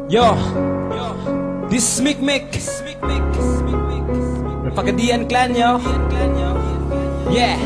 Yo, this Mick Pagadian clan yo. Yeah.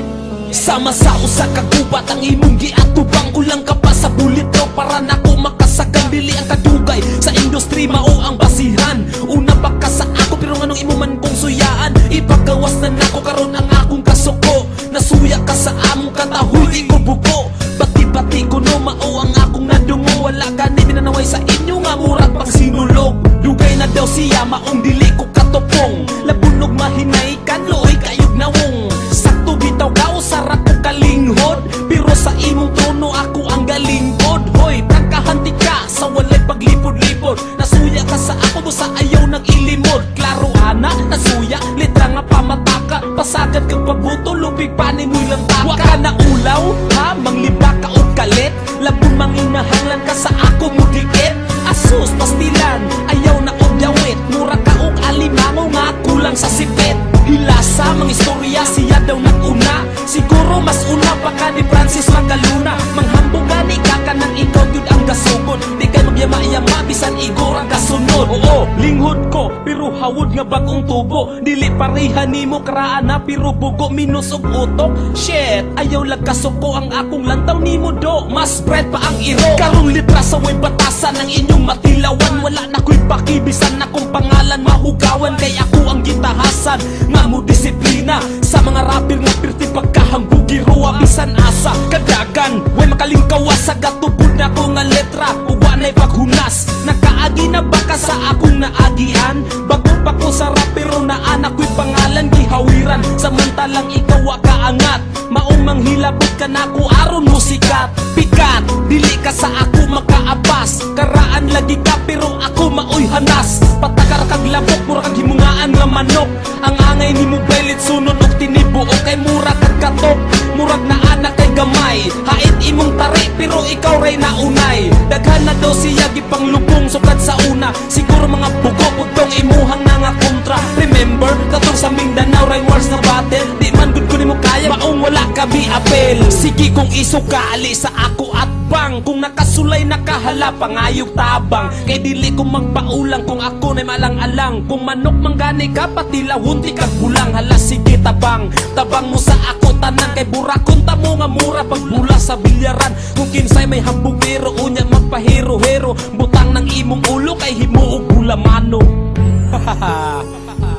Sama sa usa ka gubat ang imong giatubang, kulang ka pa sa bulito para nako makasagan. Dili ang kadugay sa industry mao ang basihan. Una pa ka sa ako pero nganong imo man kong suyaan. Ipagawas na nako karon ang akong kasuko. Nasuya ka sa among katahoy, di ko buko. Bati-bati ko no mao ang akong nadungo. Wala gani minanaway sa inyo nga murag pagsinulog. Dugay na daw siya maong dili ko katupong. Labunog mahinay kanloy kayog nawong. Sakto bitaw gaw sarak ko kalinghod. Pero sa imong trono ako ang galingkod. Hoy, prangkahanti ka sa walay paglipod-lipod. Nasuya ka sa ako do sa ayaw nang ilimod. Klaro ana, nasuya, litra nga pamataka. Pasagad kang pabuto, lubig panin mo'y lantaka. Waka na ulaw, ha? Mangliba ka o kalit. Labon manginahanglan ka sa ako mudikit. Asus, pastilan, ayaw na og dawit. Mura ka og alimango nga kulang sa sipit. Hilasa, mga istorya siya daw nag-una. Siguro mas una pa ka ni Francis Magaluna. Manghambog gani ka ka nang ikaw yun ang gasugod. Di kay magyama-yama, bisan igor ang kasunod. Oo, linghod ko, pero hawod nga bagong tubo. Dili pareha nimo karaan na, pero bugo minus og utok. Shit, ayaw lang kasuko ang akong lantaw nimo do. Mas bread pa ang iro. Karong litra sa way batasan ng inyong matilawan. Wala na ko'y pakibisan na kung pangalan mahugawan. Kay ako ang gitahasan nga mo disiplina. Sa mga rapper nga pirti pagkahangbugi ruwa. Bisan asa, kadagan, way makalingkawa sa gatubod na ko nga letra. Uwa na'y paghunas, nakaagi na baka sa akong naagian. Bago pa ko sa rapero na anak ko'y pangalan gihawiran. Samantalang ikaw kaangat, maong manghilabot ka na ko aron mo sikat. Pikat, dili ka sa ako makaabas. Karaan lagi ka pero ako maoy hanas. Patakar kag labok, mura kag himungaan nga manok. Ang angay ni mo belit sunod og tinibo. O kay mura kag katok, murag na anak kay gamay. Hait imong tari pero ikaw ray naunay. Daghan na daw siya gipanglubong sukad sa una. Siguro mga bugo utong imuhang na nga kontra. Remember, katong sa Mindanao ray wars na battle. Di man gud ko nimo kaya, maong wala kami apel. Sige kung isukali sa ako at bang. Kung nakasulay nakahala pangayog tabang. Kay dili ko magpaulang kung ako na'y malang-alang. Kung manok manggani ka pati lahunti kag bulang. Hala sige tabang, tabang mo sa ako tanan. Kay burakon ta mo nga mura pagbula sa bilyaran. Kung kinsay may hambugero unya magpahero-hero. Butang ng imong ulo kay himuog bulamano.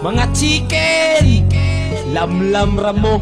Mga chicken, lamlam ramo.